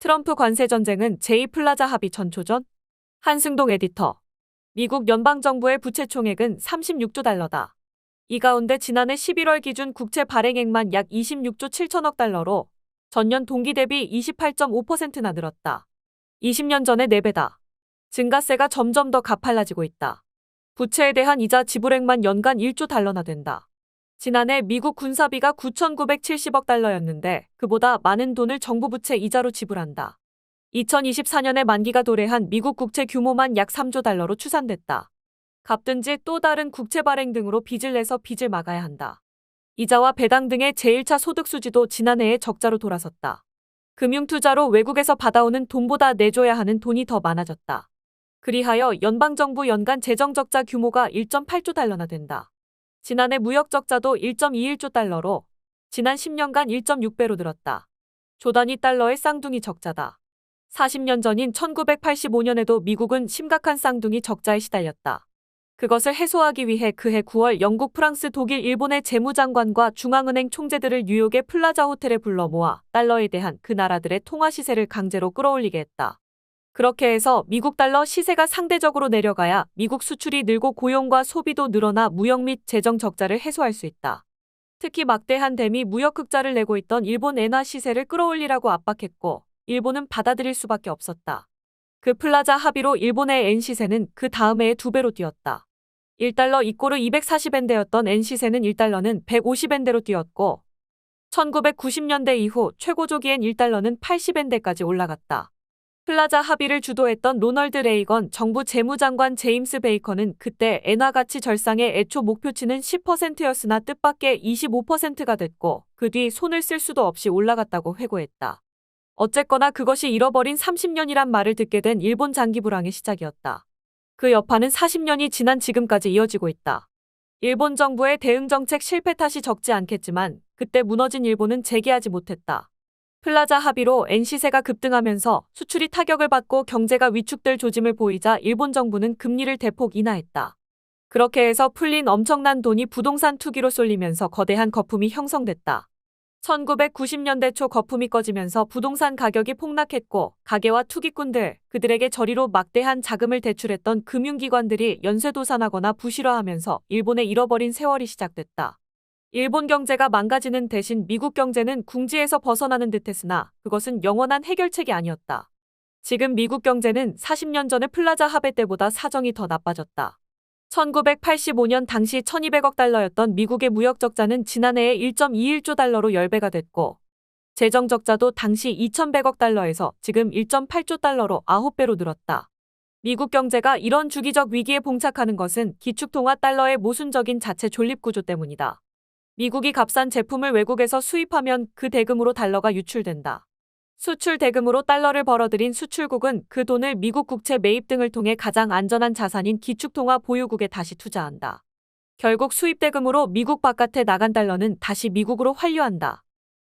트럼프 관세 전쟁은 제2플라자 합의 전초전? 한승동 에디터. 미국 연방정부의 부채 총액은 36조 달러다. 이 가운데 지난해 11월 기준 국채 발행액만 약 26조 7천억 달러로 전년 동기 대비 28.5%나 늘었다. 20년 전의 4배다. 증가세가 점점 더 가팔라지고 있다. 부채에 대한 이자 지불액만 연간 1조 달러나 된다. 지난해 미국 군사비가 9,970억 달러였는데 그보다 많은 돈을 정부 부채 이자로 지불한다. 2024년에 만기가 도래한 미국 국채 규모만 약 3조 달러로 추산됐다. 갚든지 또 다른 국채 발행 등으로 빚을 내서 빚을 막아야 한다. 이자와 배당 등의 제1차 소득 수지도 지난해에 적자로 돌아섰다. 금융투자로 외국에서 받아오는 돈보다 내줘야 하는 돈이 더 많아졌다. 그리하여 연방정부 연간 재정적자 규모가 1.8조 달러나 된다. 지난해 무역적자도 1.21조 달러로 지난 10년간 1.6배로 늘었다. 조 단위 달러의 쌍둥이 적자다. 40년 전인 1985년에도 미국은 심각한 쌍둥이 적자에 시달렸다. 그것을 해소하기 위해 그해 9월 영국, 프랑스, 독일, 일본의 재무장관과 중앙은행 총재들을 뉴욕의 플라자 호텔에 불러 모아 달러에 대한 그 나라들의 통화 시세를 강제로 끌어올리게 했다. 그렇게 해서 미국 달러 시세가 상대적으로 내려가야 미국 수출이 늘고 고용과 소비도 늘어나 무역 및 재정 적자를 해소할 수 있다. 특히 막대한 대미 무역 흑자를 내고 있던 일본 엔화 시세를 끌어올리라고 압박했고 일본은 받아들일 수밖에 없었다. 그 플라자 합의로 일본의 엔 시세는 그 다음 해에 2배로 뛰었다. 1달러 이꼬르 240엔대였던 엔 시세는 1달러는 150엔대로 뛰었고 1990년대 이후 최고조기엔 1달러는 80엔대까지 올라갔다. 플라자 합의를 주도했던 로널드 레이건 정부 재무장관 제임스 베이커는 그때 엔화 가치 절상의 애초 목표치는 10%였으나 뜻밖의 25%가 됐고 그 뒤 손을 쓸 수도 없이 올라갔다고 회고했다. 어쨌거나 그것이 잃어버린 30년이란 말을 듣게 된 일본 장기 불황의 시작이었다. 그 여파는 40년이 지난 지금까지 이어지고 있다. 일본 정부의 대응 정책 실패 탓이 적지 않겠지만 그때 무너진 일본은 재기하지 못했다. 플라자 합의로 엔 시세가 급등하면서 수출이 타격을 받고 경제가 위축될 조짐을 보이자 일본 정부는 금리를 대폭 인하했다. 그렇게 해서 풀린 엄청난 돈이 부동산 투기로 쏠리면서 거대한 거품이 형성됐다. 1990년대 초 거품이 꺼지면서 부동산 가격이 폭락했고 가계와 투기꾼들, 그들에게 저리로 막대한 자금을 대출했던 금융기관들이 연쇄도산하거나 부실화하면서 일본의 잃어버린 세월이 시작됐다. 일본 경제가 망가지는 대신 미국 경제는 궁지에서 벗어나는 듯했으나 그것은 영원한 해결책이 아니었다. 지금 미국 경제는 40년 전의 플라자 합의 때보다 사정이 더 나빠졌다. 1985년 당시 1200억 달러였던 미국의 무역 적자는 지난해에 1.21조 달러로 10배가 됐고 재정 적자도 당시 2100억 달러에서 지금 1.8조 달러로 9배로 늘었다. 미국 경제가 이런 주기적 위기에 봉착하는 것은 기축통화 달러의 모순적인 자체 존립 구조 때문이다. 미국이 값싼 제품을 외국에서 수입하면 그 대금으로 달러가 유출된다. 수출 대금으로 달러를 벌어들인 수출국은 그 돈을 미국 국채 매입 등을 통해 가장 안전한 자산인 기축통화 보유국에 다시 투자한다. 결국 수입 대금으로 미국 바깥에 나간 달러는 다시 미국으로 환류한다.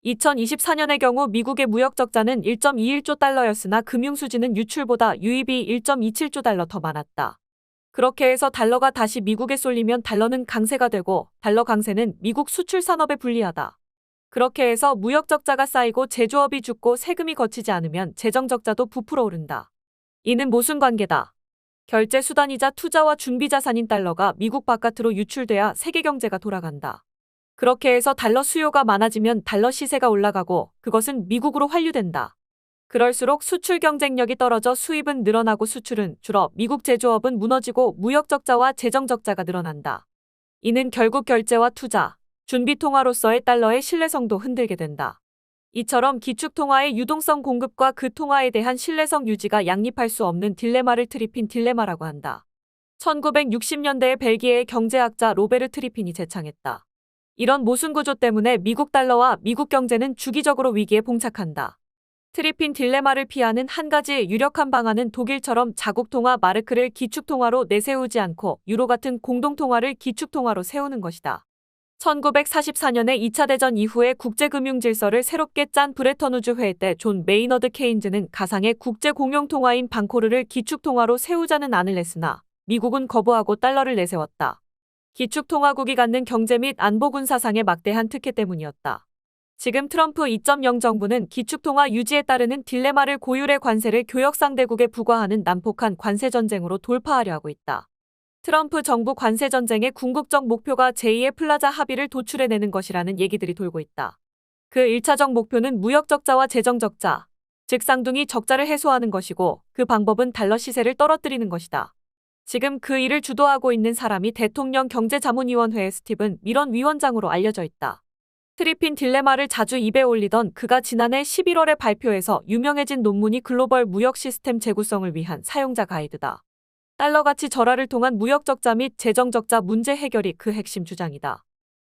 2024년의 경우 미국의 무역 적자는 1.21조 달러였으나 금융 수지는 유출보다 유입이 1.27조 달러 더 많았다. 그렇게 해서 달러가 다시 미국에 쏠리면 달러는 강세가 되고 달러 강세는 미국 수출 산업에 불리하다. 그렇게 해서 무역 적자가 쌓이고 제조업이 죽고 세금이 거치지 않으면 재정 적자도 부풀어 오른다. 이는 모순관계다. 결제 수단이자 투자와 준비 자산인 달러가 미국 바깥으로 유출돼야 세계 경제가 돌아간다. 그렇게 해서 달러 수요가 많아지면 달러 시세가 올라가고 그것은 미국으로 환류된다. 그럴수록 수출 경쟁력이 떨어져 수입은 늘어나고 수출은 줄어 미국 제조업은 무너지고 무역 적자와 재정 적자가 늘어난다. 이는 결국 결제와 투자, 준비 통화로서의 달러의 신뢰성도 흔들게 된다. 이처럼 기축 통화의 유동성 공급과 그 통화에 대한 신뢰성 유지가 양립할 수 없는 딜레마를 트리핀 딜레마라고 한다. 1960년대에 벨기에의 경제학자 로베르 트리핀이 제창했다. 이런 모순 구조 때문에 미국 달러와 미국 경제는 주기적으로 위기에 봉착한다. 트리핀 딜레마를 피하는 한 가지 유력한 방안은 독일처럼 자국통화 마르크를 기축통화로 내세우지 않고 유로 같은 공동통화를 기축통화로 세우는 것이다. 1944년에 2차 대전 이후에 국제금융질서를 새롭게 짠 브레턴우즈 회의 때 존 메이너드 케인즈는 가상의 국제공용통화인 방코르를 기축통화로 세우자는 안을 냈으나 미국은 거부하고 달러를 내세웠다. 기축통화국이 갖는 경제 및 안보군사상의 막대한 특혜 때문이었다. 지금 트럼프 2.0 정부는 기축통화 유지에 따르는 딜레마를 고율의 관세를 교역 상대국에 부과하는 난폭한 관세 전쟁으로 돌파하려 하고 있다. 트럼프 정부 관세 전쟁의 궁극적 목표가 제2의 플라자 합의를 도출해내는 것이라는 얘기들이 돌고 있다. 그 1차적 목표는 무역 적자와 재정 적자, 즉 쌍둥이 적자를 해소하는 것이고 그 방법은 달러 시세를 떨어뜨리는 것이다. 지금 그 일을 주도하고 있는 사람이 대통령 경제자문위원회의 스티븐 미런 위원장으로 알려져 있다. 트리핀 딜레마를 자주 입에 올리던 그가 지난해 11월에 발표해서 유명해진 논문이 글로벌 무역 시스템 재구성을 위한 사용자 가이드다. 달러 가치 절하를 통한 무역 적자 및 재정 적자 문제 해결이 그 핵심 주장이다.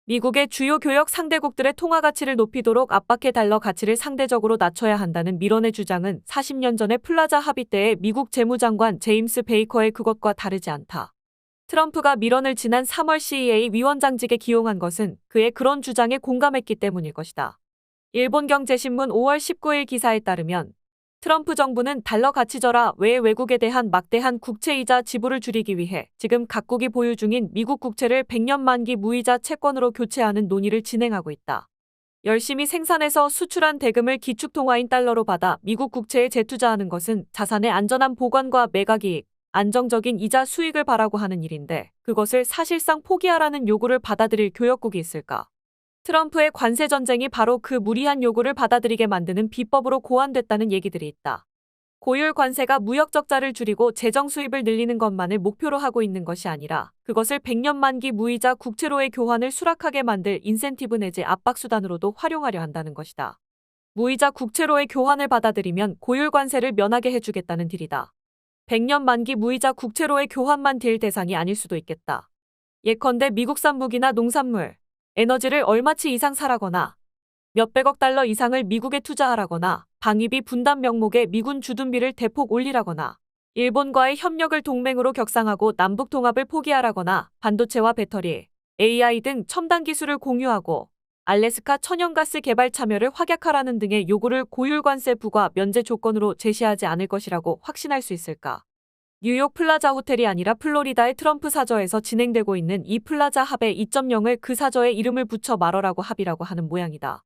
미국의 주요 교역 상대국들의 통화 가치를 높이도록 압박해 달러 가치를 상대적으로 낮춰야 한다는 미런의 주장은 40년 전의 플라자 합의 때의 미국 재무장관 제임스 베이커의 그것과 다르지 않다. 트럼프가 미런을 지난 3월 CEA 위원장직에 기용한 것은 그의 그런 주장에 공감했기 때문일 것이다. 일본경제신문 5월 19일 기사에 따르면 트럼프 정부는 달러 가치 절하 외 외국에 대한 막대한 국채이자 지불을 줄이기 위해 지금 각국이 보유 중인 미국 국채를 100년 만기 무이자 채권으로 교체하는 논의를 진행하고 있다. 열심히 생산해서 수출한 대금을 기축통화인 달러로 받아 미국 국채에 재투자하는 것은 자산의 안전한 보관과 매각이익, 안정적인 이자 수익을 바라고 하는 일인데 그것을 사실상 포기하라는 요구를 받아들일 교역국이 있을까? 트럼프의 관세 전쟁이 바로 그 무리한 요구를 받아들이게 만드는 비법으로 고안됐다는 얘기들이 있다. 고율 관세가 무역 적자를 줄이고 재정 수입을 늘리는 것만을 목표로 하고 있는 것이 아니라 그것을 100년 만기 무이자 국채로의 교환을 수락하게 만들 인센티브 내지 압박 수단으로도 활용하려 한다는 것이다. 무이자 국채로의 교환을 받아들이면 고율 관세를 면하게 해주겠다는 딜이다. 100년 만기 무이자 국채로의 교환만 딜 대상이 아닐 수도 있겠다. 예컨대 미국산 무기나 농산물, 에너지를 얼마치 이상 사라거나 몇백억 달러 이상을 미국에 투자하라거나 방위비 분담 명목의 미군 주둔비를 대폭 올리라거나 일본과의 협력을 동맹으로 격상하고 남북 통합을 포기하라거나 반도체와 배터리, AI 등 첨단 기술을 공유하고 알래스카 천연가스 개발 참여를 확약하라는 등의 요구를 고율 관세 부과 면제 조건으로 제시하지 않을 것이라고 확신할 수 있을까? 뉴욕 플라자 호텔이 아니라 플로리다의 트럼프 사저에서 진행되고 있는 이 플라자 합의 2.0을 그 사저에 이름을 붙여 말어라고 합의라고 하는 모양이다.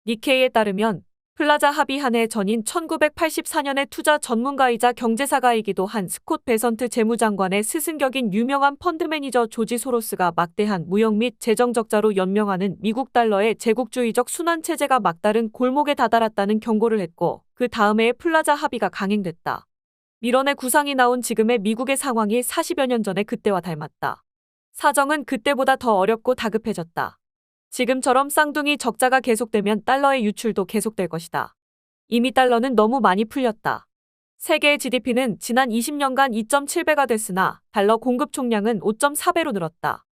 니케이에 따르면 플라자 합의 한 해 전인 1984년에 투자 전문가이자 경제사가이기도 한 스콧 베선트 재무장관의 스승격인 유명한 펀드 매니저 조지 소로스가 막대한 무역 및 재정 적자로 연명하는 미국 달러의 제국주의적 순환체제가 막다른 골목에 다다랐다는 경고를 했고 그 다음 해에 플라자 합의가 강행됐다. 미런의 구상이 나온 지금의 미국의 상황이 40여 년 전의 그때와 닮았다. 사정은 그때보다 더 어렵고 다급해졌다. 지금처럼 쌍둥이 적자가 계속되면 달러의 유출도 계속될 것이다. 이미 달러는 너무 많이 풀렸다. 세계의 GDP는 지난 20년간 2.7배가 됐으나 달러 공급 총량은 5.4배로 늘었다.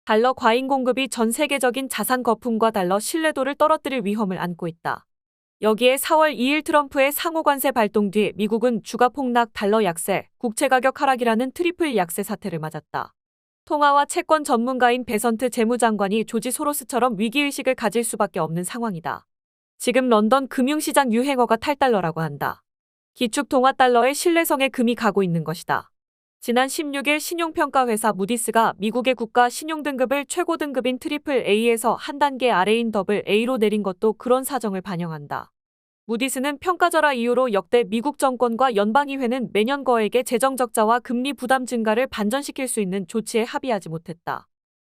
달러 과잉 공급이 전 세계적인 자산 거품과 달러 신뢰도를 떨어뜨릴 위험을 안고 있다. 여기에 4월 2일 트럼프의 상호관세 발동 뒤 미국은 주가 폭락, 달러 약세, 국채 가격 하락이라는 트리플 약세 사태를 맞았다. 통화와 채권 전문가인 베선트 재무장관이 조지 소로스처럼 위기의식을 가질 수밖에 없는 상황이다. 지금 런던 금융시장 유행어가 탈달러라고 한다. 기축통화 달러의 신뢰성에 금이 가고 있는 것이다. 지난 16일 신용평가회사 무디스가 미국의 국가 신용등급을 최고 등급인 트리플 A에서 한 단계 아래인 더블 A로 내린 것도 그런 사정을 반영한다. 무디스는 평가절하 이후로 역대 미국 정권과 연방의회는 매년 거액의 재정적자와 금리 부담 증가를 반전시킬 수 있는 조치에 합의하지 못했다.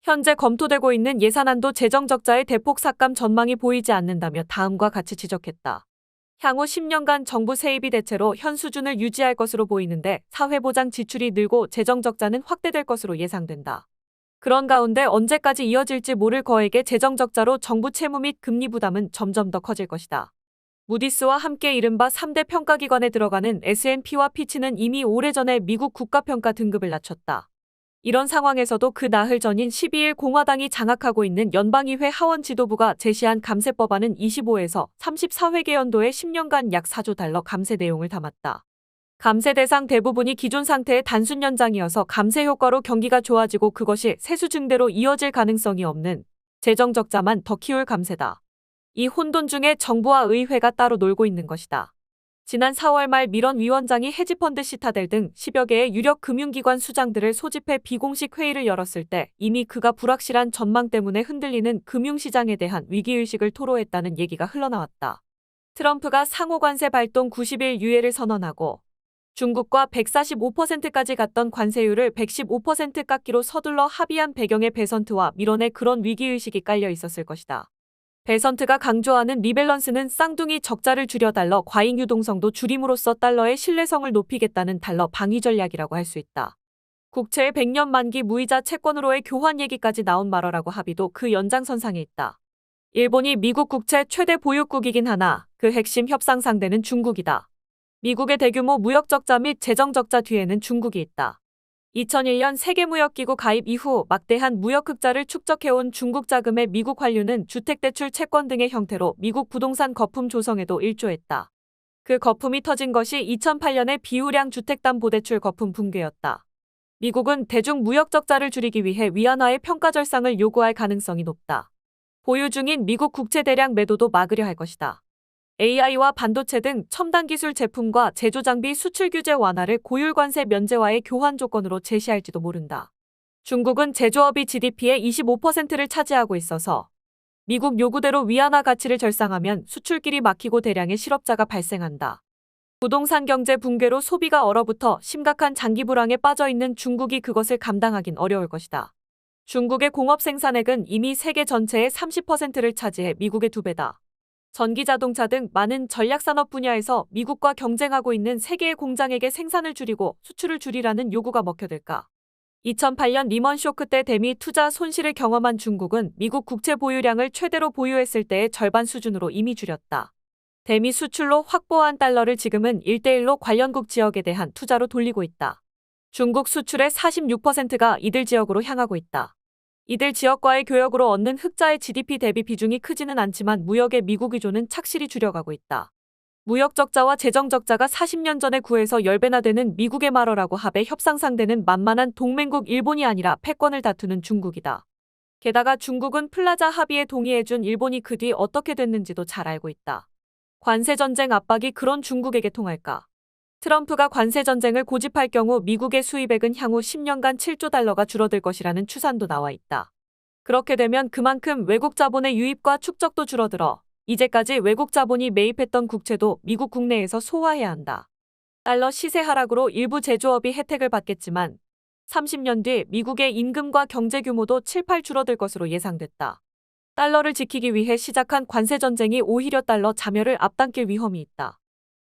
현재 검토되고 있는 예산안도 재정적자의 대폭 삭감 전망이 보이지 않는다며 다음과 같이 지적했다. 향후 10년간 정부 세입이 대체로 현 수준을 유지할 것으로 보이는데 사회보장 지출이 늘고 재정적자는 확대될 것으로 예상된다. 그런 가운데 언제까지 이어질지 모를 거액의 재정적자로 정부 채무 및 금리 부담은 점점 더 커질 것이다. 무디스와 함께 이른바 3대 평가기관에 들어가는 S&P와 피치는 이미 오래전에 미국 국가평가 등급을 낮췄다. 이런 상황에서도 그 나흘 전인 12일 공화당이 장악하고 있는 연방의회 하원 지도부가 제시한 감세법안은 25에서 34회계 연도에 10년간 약 4조 달러 감세 내용을 담았다. 감세 대상 대부분이 기존 상태의 단순 연장이어서 감세 효과로 경기가 좋아지고 그것이 세수 증대로 이어질 가능성이 없는 재정 적자만 더 키울 감세다. 이 혼돈 중에 정부와 의회가 따로 놀고 있는 것이다. 지난 4월 말 밀원 위원장이 헤지펀드 시타델 등 10여 개의 유력 금융기관 수장들을 소집해 비공식 회의를 열었을 때 이미 그가 불확실한 전망 때문에 흔들리는 금융시장에 대한 위기의식을 토로했다는 얘기가 흘러나왔다. 트럼프가 상호관세 발동 90일 유예를 선언하고 중국과 145%까지 갔던 관세율을 115% 깎기로 서둘러 합의한 배경에 베선트와 밀원의 그런 위기의식이 깔려 있었을 것이다. 베선트가 강조하는 리밸런스는 쌍둥이 적자를 줄여 달러 과잉 유동성도 줄임으로써 달러의 신뢰성을 높이겠다는 달러 방위 전략이라고 할 수 있다. 국채의 100년 만기 무이자 채권으로의 교환 얘기까지 나온 말어라고 합의도 그 연장선상에 있다. 일본이 미국 국채 최대 보유국이긴 하나 그 핵심 협상 상대는 중국이다. 미국의 대규모 무역 적자 및 재정 적자 뒤에는 중국이 있다. 2001년 세계무역기구 가입 이후 막대한 무역 흑자를 축적해온 중국 자금의 미국 환류는 주택대출 채권 등의 형태로 미국 부동산 거품 조성에도 일조했다. 그 거품이 터진 것이 2008년의 비우량 주택담보대출 거품 붕괴였다. 미국은 대중 무역 적자를 줄이기 위해 위안화의 평가 절상을 요구할 가능성이 높다. 보유 중인 미국 국채 대량 매도도 막으려 할 것이다. AI와 반도체 등 첨단 기술 제품과 제조 장비 수출 규제 완화를 고율 관세 면제와의 교환 조건으로 제시할지도 모른다. 중국은 제조업이 GDP의 25%를 차지하고 있어서 미국 요구대로 위안화 가치를 절상하면 수출길이 막히고 대량의 실업자가 발생한다. 부동산 경제 붕괴로 소비가 얼어붙어 심각한 장기 불황에 빠져 있는 중국이 그것을 감당하긴 어려울 것이다. 중국의 공업 생산액은 이미 세계 전체의 30%를 차지해 미국의 2배다. 전기 자동차 등 많은 전략산업 분야에서 미국과 경쟁하고 있는 세계의 공장에게 생산을 줄이고 수출을 줄이라는 요구가 먹혀들까? 2008년 리먼 쇼크 때 대미 투자 손실을 경험한 중국은 미국 국채 보유량을 최대로 보유했을 때의 절반 수준으로 이미 줄였다. 대미 수출로 확보한 달러를 지금은 1대1로 관련국 지역에 대한 투자로 돌리고 있다. 중국 수출의 46%가 이들 지역으로 향하고 있다. 이들 지역과의 교역으로 얻는 흑자의 GDP 대비 비중이 크지는 않지만 무역의 미국 의존은 착실히 줄여가고 있다. 무역 적자와 재정 적자가 40년 전에 9에서 10배나 되는 미국의 말어라고 합의 협상 상대는 만만한 동맹국 일본이 아니라 패권을 다투는 중국이다. 게다가 중국은 플라자 합의에 동의해준 일본이 그 뒤 어떻게 됐는지도 잘 알고 있다. 관세 전쟁 압박이 그런 중국에게 통할까? 트럼프가 관세 전쟁을 고집할 경우 미국의 수입액은 향후 10년간 7조 달러가 줄어들 것이라는 추산도 나와 있다. 그렇게 되면 그만큼 외국 자본의 유입과 축적도 줄어들어 이제까지 외국 자본이 매입했던 국채도 미국 국내에서 소화해야 한다. 달러 시세 하락으로 일부 제조업이 혜택을 받겠지만 30년 뒤 미국의 임금과 경제 규모도 7~8 줄어들 것으로 예상됐다. 달러를 지키기 위해 시작한 관세 전쟁이 오히려 달러 자멸을 앞당길 위험이 있다.